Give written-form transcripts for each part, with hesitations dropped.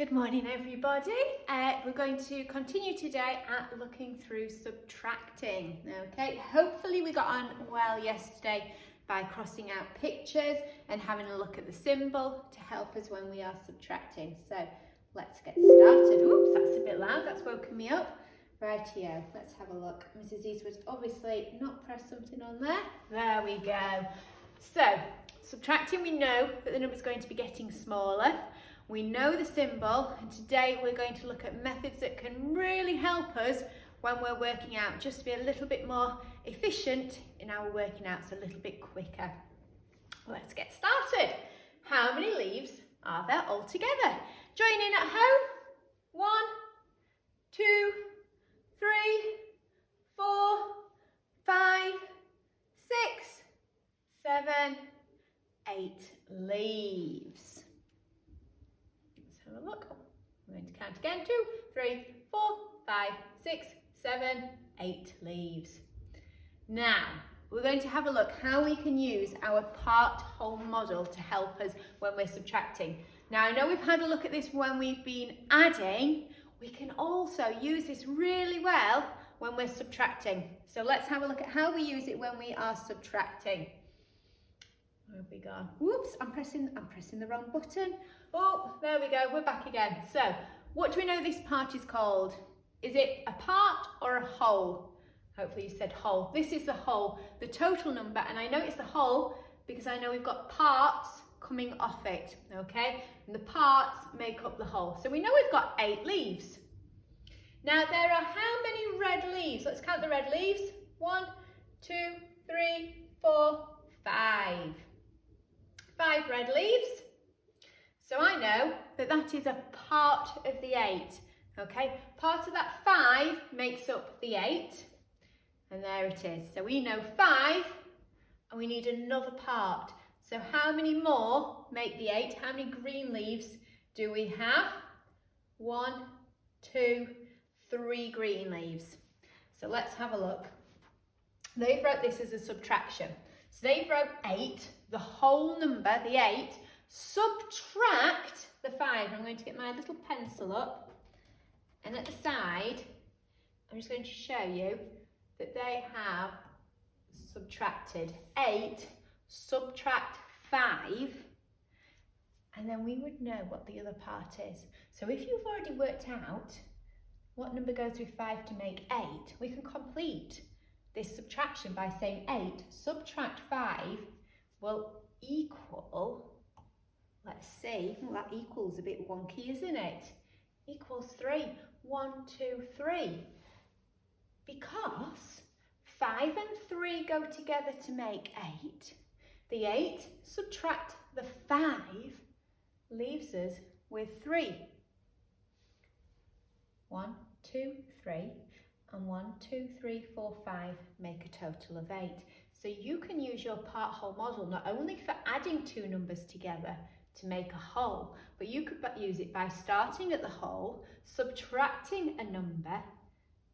Good morning everybody. We're going to continue today at looking through subtracting. Okay, hopefully we got on well yesterday by crossing out pictures and having a look at the symbol to help us when we are subtracting. So let's get started. Oops, that's a bit loud, that's woken me up. Rightio, let's have a look. Mrs. Eastwood's obviously not pressed something on there. There we go. So subtracting, we know that the number is going to be getting smaller. We know the symbol, and today we're going to look at methods that can really help us when we're working out, just to be a little bit more efficient in our working out, so a little bit quicker. Let's get started. How many leaves are there altogether? Join in at home. 1, 2, 3, 4, 5, 6, 7, 8 leaves. Have a look. I'm going to count again. 2, 3, 4, 5, 6, 7, 8 leaves. Now, we're going to have a look how we can use our part-whole model to help us when we're subtracting. Now, I know we've had a look at this when we've been adding. We can also use this really well when we're subtracting. So let's have a look at how we use it when we are subtracting. Where have we gone? Whoops, I'm pressing the wrong button. Oh, there we go, we're back again. So, what do we know this part is called? Is it a part or a whole? Hopefully you said whole. This is the whole, the total number, and I know it's the whole because I know we've got parts coming off it, okay? And the parts make up the whole. So we know we've got 8 leaves. Now there are how many red leaves? Let's count the red leaves. 1, 2, 3, 4, 5. 5 red leaves. So I know that that is a part of the 8, okay? Part of that 5 makes up the 8, and there it is. So we know 5, and we need another part. So how many more make the 8? How many green leaves do we have? 1, 2, 3 green leaves. So let's have a look. They wrote this as a subtraction. So they wrote 8, the whole number, the 8, subtract the 5. I'm going to get my little pencil up, and at the side, I'm just going to show you that they have subtracted 8, subtract 5, and then we would know what the other part is. So if you've already worked out what number goes with 5 to make 8, we can complete this subtraction by saying 8 subtract 5 will equal, let's see, well, that equals a bit wonky, isn't it? Equals 3. 1, 2, 3. Because 5 and 3 go together to make 8. The 8 subtract the 5 leaves us with 3. 1, 2, 3. And 1, 2, 3, 4, 5 make a total of 8. So you can use your part-whole model not only for adding 2 numbers together to make a whole, but you could use it by starting at the whole, subtracting a number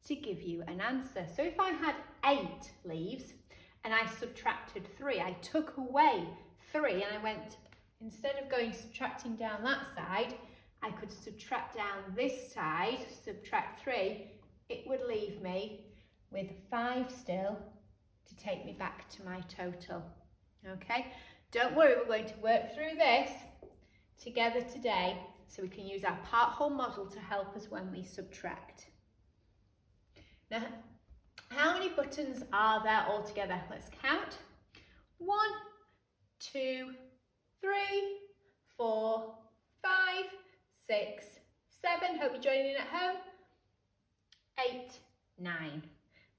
to give you an answer. So if I had 8 leaves and I subtracted 3, I took away 3 and I went, instead of going subtracting down that side, I could subtract down this side, subtract 3, it would leave me with 5 still to take me back to my total. Okay, don't worry, we're going to work through this together today so we can use our part-whole model to help us when we subtract. Now, how many buttons are there altogether? Let's count. 1, 2, 3, 4, 5, 6, 7. Hope you're joining in at home. 8, 9.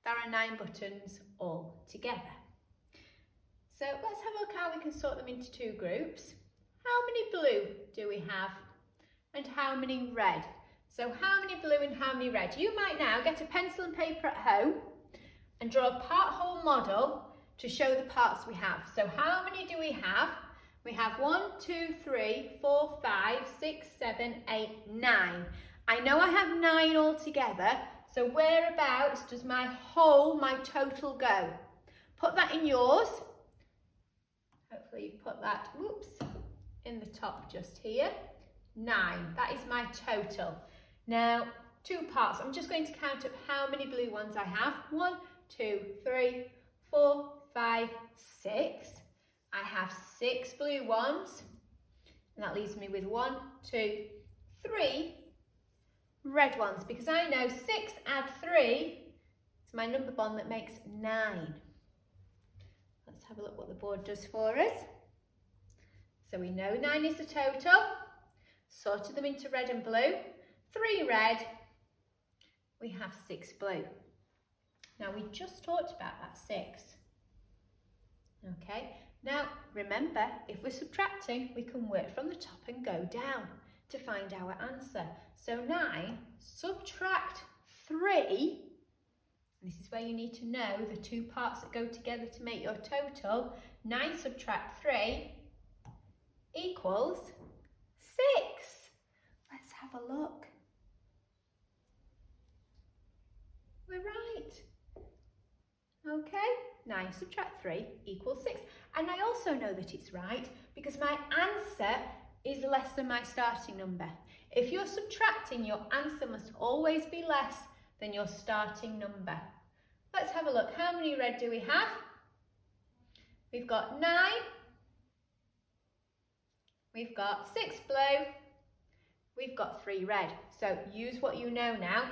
There are 9 buttons all together. So let's have a look how we can sort them into 2 groups. How many blue do we have? And how many red? So how many blue and how many red? You might now get a pencil and paper at home and draw a part-whole model to show the parts we have. So how many do we have? We have 1, 2, 3, 4, 5, 6, 7, 8, 9. I know I have 9 altogether. So whereabouts does my total go? Put that in yours. Hopefully you've put that, whoops, in the top just here. 9. That is my total. Now, 2 parts. I'm just going to count up how many blue ones I have. 1, 2, 3, 4, 5, 6. I have 6 blue ones. And that leaves me with 1, 2, 3 red ones, because I know 6 add 3 is my number bond that makes 9. Let's have a look what the board does for us. So we know 9 is the total. Sorted them into red and blue. 3 red. We have 6 blue. Now we just talked about that 6. Okay, now remember, if we're subtracting, we can work from the top and go down to find our answer. So 9 subtract 3, this is where you need to know the 2 parts that go together to make your total. 9 subtract 3 equals 6. Let's have a look. We're right. Okay, 9 subtract 3 equals 6. And I also know that it's right because my answer is less than my starting number. If you're subtracting, your answer must always be less than your starting number. Let's have a look. How many red do we have? We've got 9. We've got 6 blue. We've got 3 red. So use what you know now.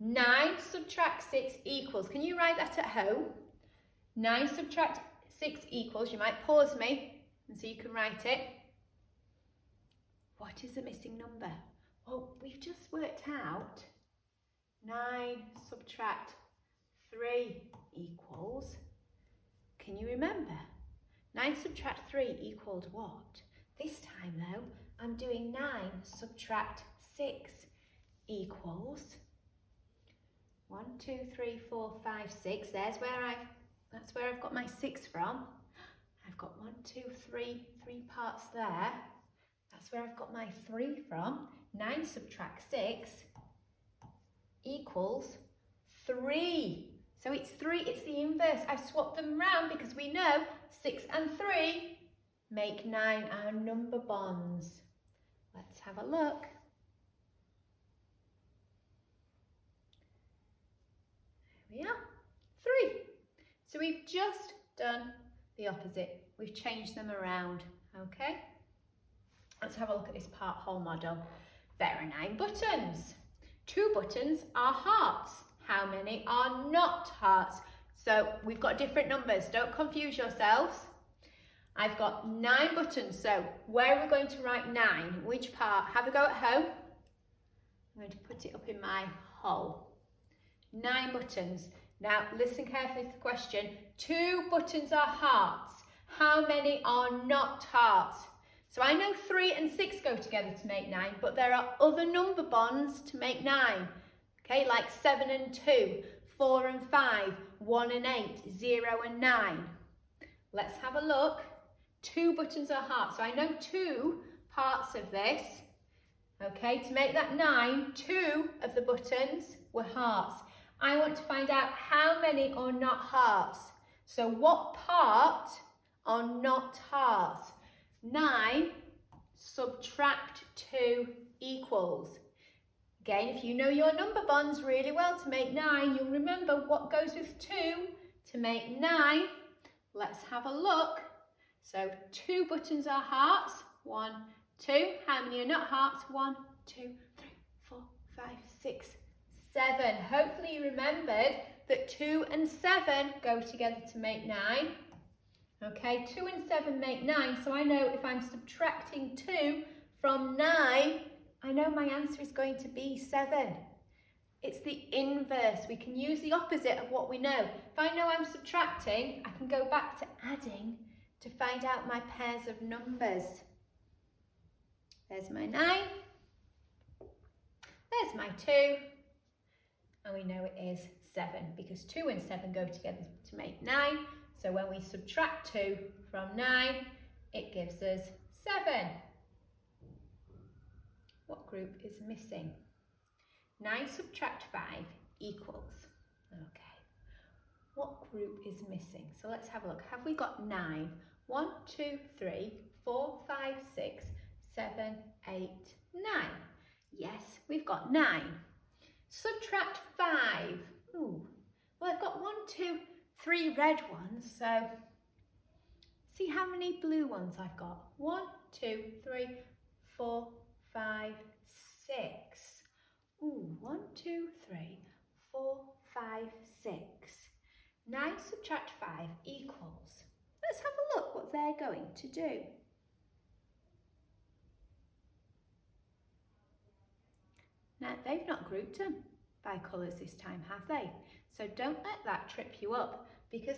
9 subtract 6 equals, can you write that at home? 9 subtract 6 equals, you might pause me and so you can write it. What is the missing number? Well, we've just worked out 9 subtract 3 equals, can you remember? 9 subtract 3 equals what? This time though, I'm doing 9 subtract 6 equals 1, 2, 3, 4, 5, 6. That's where I've got my 6 from. I've got 1, 2, 3 parts there. That's where I've got my 3 from. 9 subtract 6 equals 3. So it's 3, it's the inverse. I've swapped them round because we know 6 and 3 make 9, our number bonds. Let's have a look. There we are, 3. So we've just done the opposite. We've changed them around, okay? Let's have a look at this part whole model. There are 9 buttons. 2 buttons are hearts. How many are not hearts? So we've got different numbers. Don't confuse yourselves. I've got 9 buttons. So where are we going to write 9? Which part? Have a go at home. I'm going to put it up in my hole. 9 buttons. Now listen carefully to the question. 2 buttons are hearts. How many are not hearts? So I know 3 and 6 go together to make 9, but there are other number bonds to make 9. Okay, like 7 and 2, 4 and 5, 1 and 8, 0 and 9. Let's have a look. 2 buttons are hearts. So I know 2 parts of this. Okay, to make that 9, 2 of the buttons were hearts. I want to find out how many are not hearts. So what part are not hearts? 9 subtract 2 equals. Again, if you know your number bonds really well to make 9, you'll remember what goes with 2 to make 9. Let's have a look. So 2 buttons are hearts. 1, 2. How many are not hearts? 1, 2, 3, 4, 5, 6, 7. Hopefully you remembered that 2 and 7 go together to make 9. Okay, 2 and 7 make 9, so I know if I'm subtracting 2 from 9, I know my answer is going to be 7. It's the inverse. We can use the opposite of what we know. If I know I'm subtracting, I can go back to adding to find out my pairs of numbers. There's my 9. There's my 2. And we know it is 7 because 2 and 7 go together to make 9. So when we subtract 2 from 9, it gives us 7. What group is missing? 9 subtract 5 equals. Okay. What group is missing? So let's have a look. Have we got 9? 1, 2, 3, 4, 5, 6, 7, 8, 9. Yes, we've got 9. Subtract 5. Ooh, well, I've got 1, 2, 3 red ones, so see how many blue ones I've got. 1, 2, 3, 4, 5, 6. Ooh, 1, 2, 3, 4, 5, 6. 9 subtract 5 equals. Let's have a look what they're going to do. Now, they've not grouped them by colours this time, have they? So don't let that trip you up, because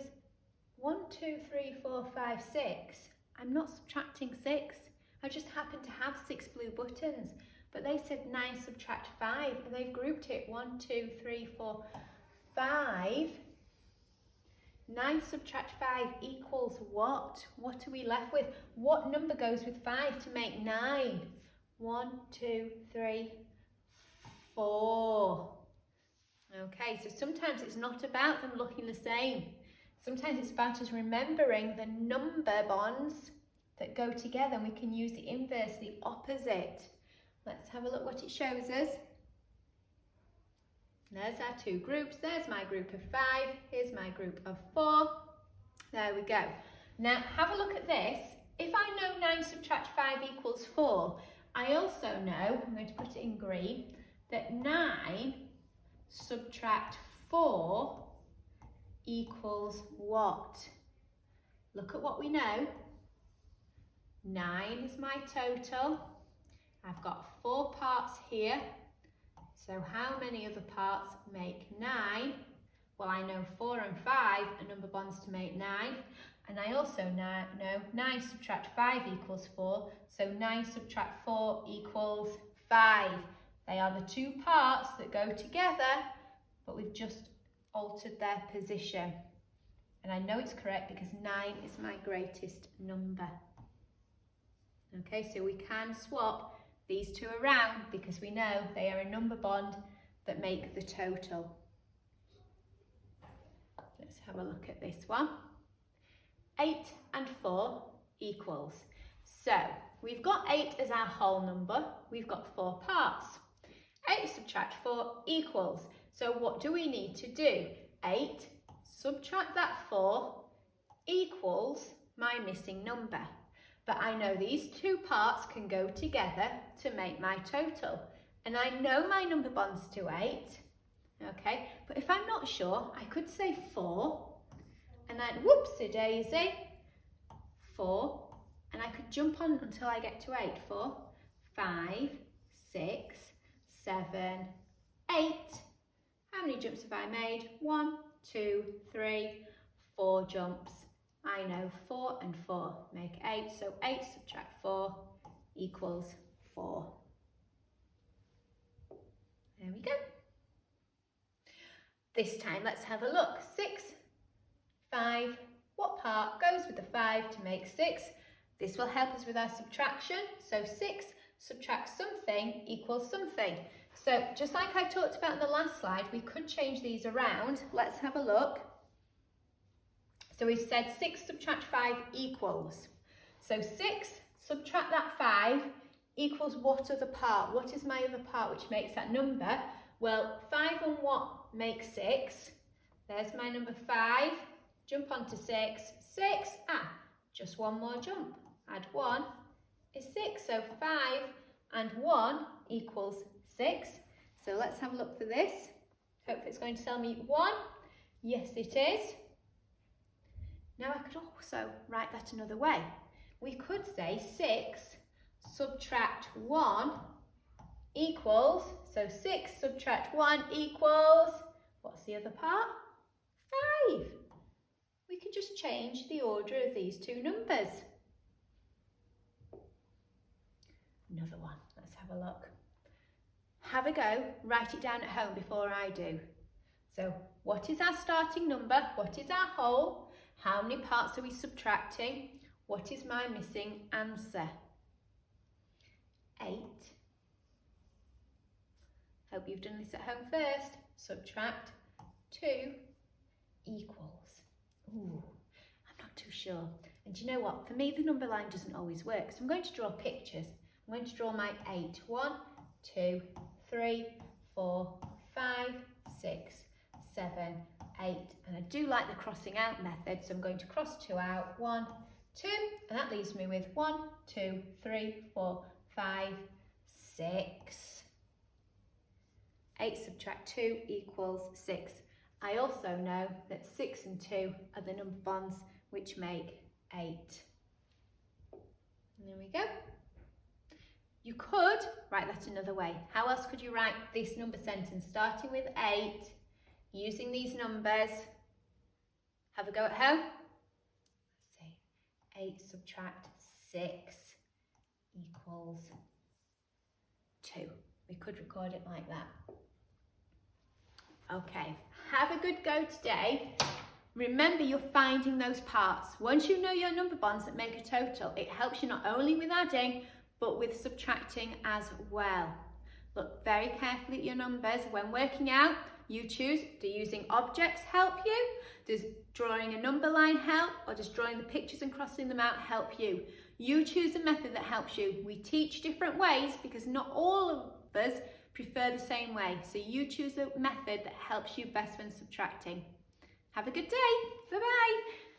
1, 2, 3, 4, 5, 6, I'm not subtracting 6. I just happen to have 6 blue buttons, but they said 9 subtract 5, and they've grouped it 1, 2, 3, 4, 5. 9 subtract 5 equals what? What are we left with? What number goes with 5 to make 9? 1, 2, 3, 4. Okay, so sometimes it's not about them looking the same. Sometimes it's about us remembering the number bonds that go together, and we can use the inverse, the opposite. Let's have a look what it shows us. There's our 2 groups. There's my group of 5. Here's my group of 4. There we go. Now have a look at this. If I know 9 subtract 5 equals 4, I also know, I'm going to put it in green, that 9 subtract 4 equals what? Look at what we know. 9 is my total. I've got 4 parts here. So how many other parts make 9? Well, I know 4 and 5 are number bonds to make 9. And I also know 9 subtract 5 equals 4. So 9 subtract 4 equals 5. They are the 2 parts that go together, but we've just altered their position. And I know it's correct because 9 is my greatest number. Okay, so we can swap these 2 around because we know they are a number bond that make the total. Let's have a look at this one. 8 and 4 equals. So we've got 8 as our whole number. We've got 4 parts. 8 subtract 4 equals. So what do we need to do? 8 subtract that 4 equals my missing number. But I know these 2 parts can go together to make my total. And I know my number bonds to 8. Okay, but if I'm not sure, I could say 4. And then, whoopsie daisy, 4. And I could jump on until I get to 8. 4, 5, 6, 7, 8. How many jumps have I made? 1, 2, 3, 4 jumps. I know 4 and 4 make 8, so 8 subtract 4 equals 4. There we go. This time let's have a look. 6, 5, what part goes with the 5 to make 6? This will help us with our subtraction. So 6 subtract something equals something. So just like I talked about in the last slide, we could change these around. Let's have a look. So we've said 6 subtract 5 equals. So 6 subtract that 5 equals what other part? What is my other part which makes that number? Well, 5 and what makes 6? There's my number 5. Jump on to 6. 6, just one more jump. Add 1 is 6. So 5 and 1 equals 6. So let's have a look for this. Hope it's going to tell me 1. Yes, it is. Now I could also write that another way. We could say 6 subtract 1 equals, so 6 subtract 1 equals, what's the other part? 5. We could just change the order of these 2 numbers. Another one, let's have a look. Have a go, write it down at home before I do. So what is our starting number? What is our whole? How many parts are we subtracting? What is my missing answer? 8. Hope you've done this at home first. Subtract 2 equals. Ooh, I'm not too sure. And do you know what? For me, the number line doesn't always work. So I'm going to draw pictures. I'm I'm going to draw my 8. 1, 2, 3, 4, 5, 6, 7, 8. And I do like the crossing out method, so I'm going to cross 2 out. 1, 2, and that leaves me with 1, 2, 3, 4, 5, 6. 8 subtract 2 equals 6. I also know that 6 and 2 are the number bonds which make 8. And there we go. You could write that another way. How else could you write this number sentence starting with 8, using these numbers? Have a go at home. Let's see. 8 subtract 6 equals 2. We could record it like that. Okay, have a good go today. Remember, you're finding those parts. Once you know your number bonds that make a total, it helps you not only with adding, but with subtracting as well. Look very carefully at your numbers. When working out, you choose, do using objects help you? Does drawing a number line help? Or does drawing the pictures and crossing them out help you? You choose a method that helps you. We teach different ways because not all of us prefer the same way. So you choose a method that helps you best when subtracting. Have a good day. Bye-bye.